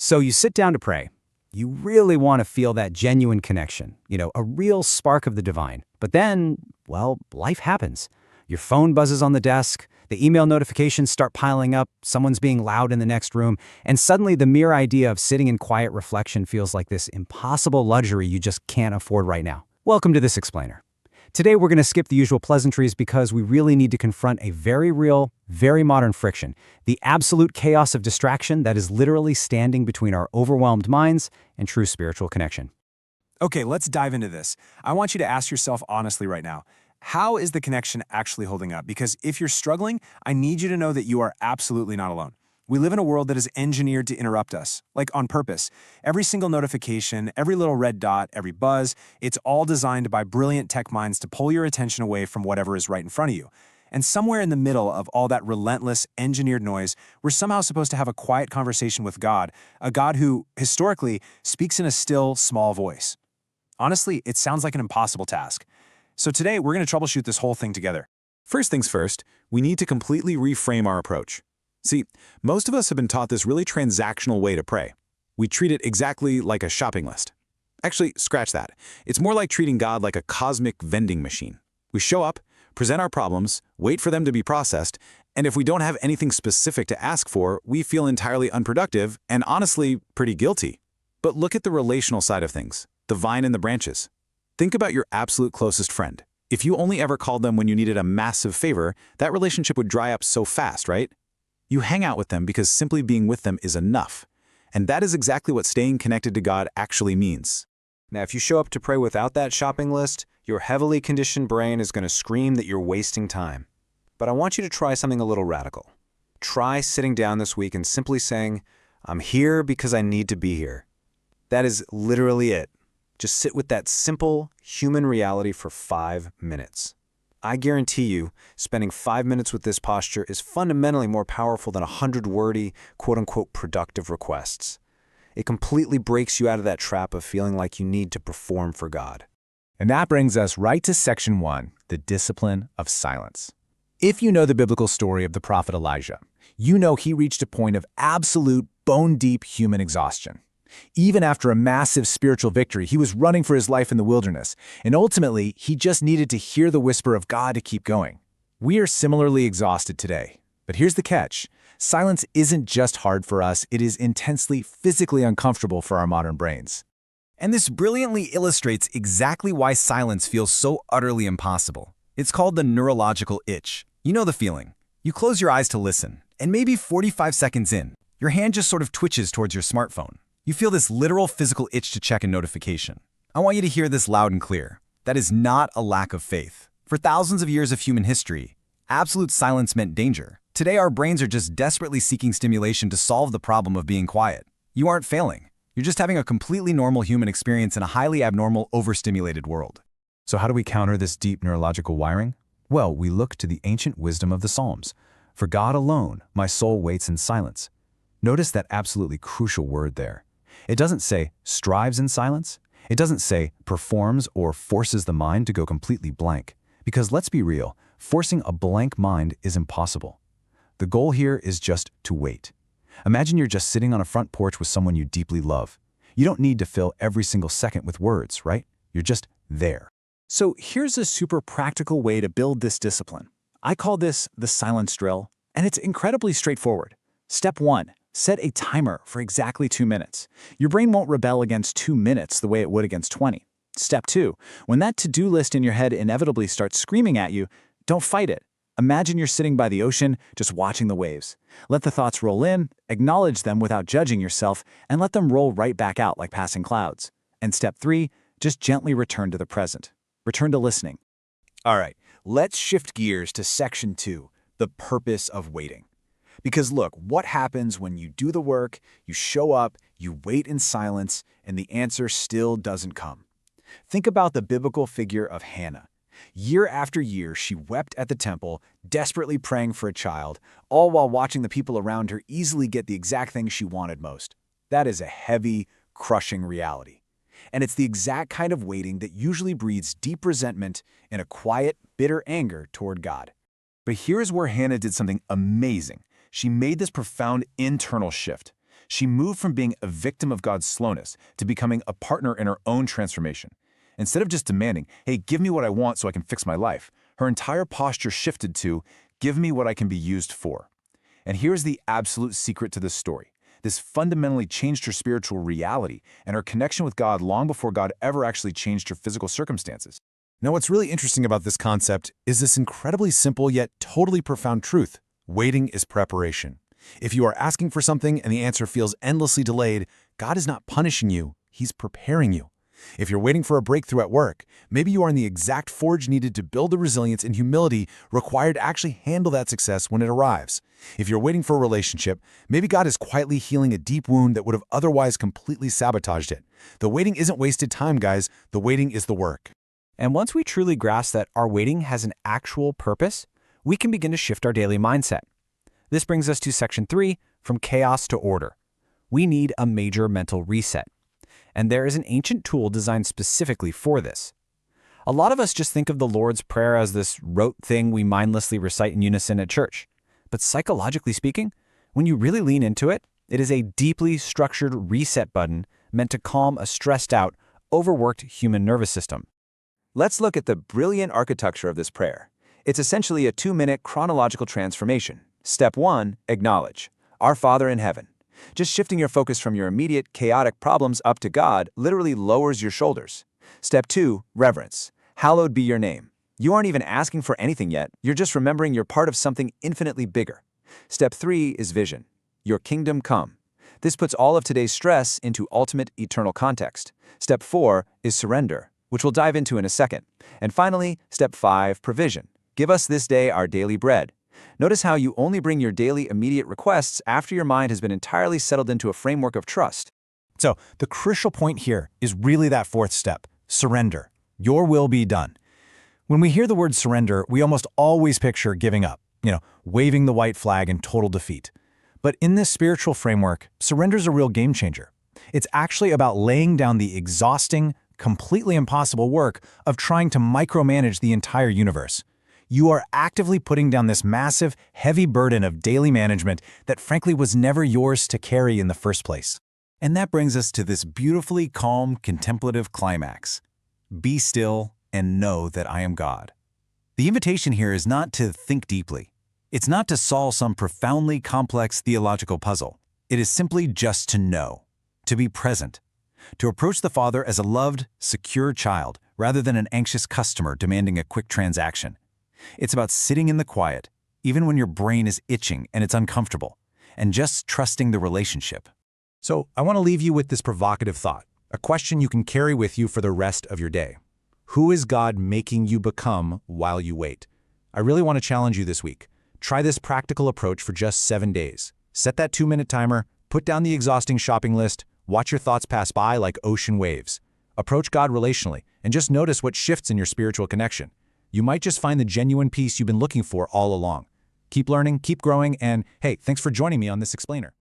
So you sit down to pray. You really want to feel that genuine connection, a real spark of the divine. But then, well, life happens. Your phone buzzes on the desk, the email notifications start piling up, someone's being loud in the next room, and suddenly the mere idea of sitting in quiet reflection feels like this impossible luxury you just can't afford right now. Welcome to This Explainer. Today we're going to skip the usual pleasantries because we really need to confront a very real, very modern friction, the absolute chaos of distraction that is literally standing between our overwhelmed minds and true spiritual connection. Okay, let's dive into this. I want you to ask yourself honestly right now, how is the connection actually holding up? Because if you're struggling, I need you to know that you are absolutely not alone. We live in a world that is engineered to interrupt us, like on purpose. Every single notification, every little red dot, every buzz, it's all designed by brilliant tech minds to pull your attention away from whatever is right in front of you. And somewhere in the middle of all that relentless, engineered noise, we're somehow supposed to have a quiet conversation with God, a God who, historically, speaks in a still, small voice. Honestly, it sounds like an impossible task. So today, we're going to troubleshoot this whole thing together. First things first, we need to completely reframe our approach. See, most of us have been taught this really transactional way to pray. We treat it exactly like a shopping list. Actually, scratch that. It's more like treating God like a cosmic vending machine. We show up, present our problems, wait for them to be processed, and if we don't have anything specific to ask for, we feel entirely unproductive and honestly pretty guilty. But look at the relational side of things, the vine and the branches. Think about your absolute closest friend. If you only ever called them when you needed a massive favor, that relationship would dry up so fast, right? You hang out with them because simply being with them is enough. And that is exactly what staying connected to God actually means. Now, if you show up to pray without that shopping list, your heavily conditioned brain is going to scream that you're wasting time. But I want you to try something a little radical. Try sitting down this week and simply saying, "I'm here because I need to be here." That is literally it. Just sit with that simple human reality for 5 minutes. I guarantee you, spending 5 minutes with this posture is fundamentally more powerful than 100 wordy, quote-unquote, productive requests. It completely breaks you out of that trap of feeling like you need to perform for God. And that brings us right to section 1, the discipline of silence. If you know the biblical story of the prophet Elijah, you know he reached a point of absolute bone-deep human exhaustion. Even after a massive spiritual victory, he was running for his life in the wilderness, and ultimately, he just needed to hear the whisper of God to keep going. We are similarly exhausted today. But here's the catch. Silence isn't just hard for us, it is intensely physically uncomfortable for our modern brains. And this brilliantly illustrates exactly why silence feels so utterly impossible. It's called the neurological itch. You know the feeling. You close your eyes to listen, and maybe 45 seconds in, your hand just sort of twitches towards your smartphone. You feel this literal physical itch to check a notification. I want you to hear this loud and clear. That is not a lack of faith. For thousands of years of human history, absolute silence meant danger. Today, our brains are just desperately seeking stimulation to solve the problem of being quiet. You aren't failing. You're just having a completely normal human experience in a highly abnormal, overstimulated world. So how do we counter this deep neurological wiring? Well, we look to the ancient wisdom of the Psalms. For God alone, my soul waits in silence. Notice that absolutely crucial word there. It doesn't say strives in silence. It doesn't say performs or forces the mind to go completely blank. Because let's be real, forcing a blank mind is impossible. The goal here is just to wait. Imagine you're just sitting on a front porch with someone you deeply love. You don't need to fill every single second with words, right? You're just there. So here's a super practical way to build this discipline. I call this the silence drill, and it's incredibly straightforward. Step 1. Set a timer for exactly 2 minutes. Your brain won't rebel against 2 minutes the way it would against 20. Step 2. When that to-do list in your head inevitably starts screaming at you, don't fight it. Imagine you're sitting by the ocean, just watching the waves. Let the thoughts roll in, acknowledge them without judging yourself, and let them roll right back out like passing clouds. And step 3, just gently return to the present. Return to listening. All right, let's shift gears to section 2, the purpose of waiting. Because look, what happens when you do the work, you show up, you wait in silence, and the answer still doesn't come? Think about the biblical figure of Hannah. Year after year, she wept at the temple, desperately praying for a child, all while watching the people around her easily get the exact thing she wanted most. That is a heavy, crushing reality. And it's the exact kind of waiting that usually breeds deep resentment and a quiet, bitter anger toward God. But here's where Hannah did something amazing. She made this profound internal shift. She moved from being a victim of God's slowness to becoming a partner in her own transformation. Instead of just demanding, hey, give me what I want so I can fix my life, her entire posture shifted to, give me what I can be used for. And here's the absolute secret to this story. This fundamentally changed her spiritual reality and her connection with God long before God ever actually changed her physical circumstances. Now, what's really interesting about this concept is this incredibly simple yet totally profound truth. Waiting is preparation. If you are asking for something and the answer feels endlessly delayed, God is not punishing you, He's preparing you. If you're waiting for a breakthrough at work, maybe you are in the exact forge needed to build the resilience and humility required to actually handle that success when it arrives. If you're waiting for a relationship, maybe God is quietly healing a deep wound that would have otherwise completely sabotaged it. The waiting isn't wasted time, guys. The waiting is the work. And once we truly grasp that our waiting has an actual purpose, we can begin to shift our daily mindset. This brings us to Section 3, from chaos to order. We need a major mental reset. And there is an ancient tool designed specifically for this. A lot of us just think of the Lord's Prayer as this rote thing we mindlessly recite in unison at church. But psychologically speaking, when you really lean into it, it is a deeply structured reset button meant to calm a stressed out, overworked human nervous system. Let's look at the brilliant architecture of this prayer. It's essentially a 2-minute chronological transformation. Step 1, acknowledge. Our Father in heaven. Just shifting your focus from your immediate, chaotic problems up to God literally lowers your shoulders. Step 2, reverence. Hallowed be your name. You aren't even asking for anything yet, you're just remembering you're part of something infinitely bigger. Step 3 is vision. Your kingdom come. This puts all of today's stress into ultimate eternal context. Step 4 is surrender, which we'll dive into in a second. And finally, Step 5, provision. Give us this day our daily bread. Notice how you only bring your daily immediate requests after your mind has been entirely settled into a framework of trust. So, the crucial point here is really that fourth step, surrender. Your will be done. When we hear the word surrender, we almost always picture giving up, waving the white flag in total defeat. But in this spiritual framework, surrender's a real game changer. It's actually about laying down the exhausting, completely impossible work of trying to micromanage the entire universe. You are actively putting down this massive, heavy burden of daily management that frankly was never yours to carry in the first place. And that brings us to this beautifully calm, contemplative climax. Be still and know that I am God. The invitation here is not to think deeply. It's not to solve some profoundly complex theological puzzle. It is simply just to know, to be present, to approach the Father as a loved, secure child rather than an anxious customer demanding a quick transaction. It's about sitting in the quiet, even when your brain is itching and it's uncomfortable, and just trusting the relationship. So, I want to leave you with this provocative thought, a question you can carry with you for the rest of your day. Who is God making you become while you wait? I really want to challenge you this week. Try this practical approach for just 7 days. Set that 2-minute timer, put down the exhausting shopping list, watch your thoughts pass by like ocean waves. Approach God relationally, and just notice what shifts in your spiritual connection. You might just find the genuine peace you've been looking for all along. Keep learning, keep growing, and hey, thanks for joining me on this explainer.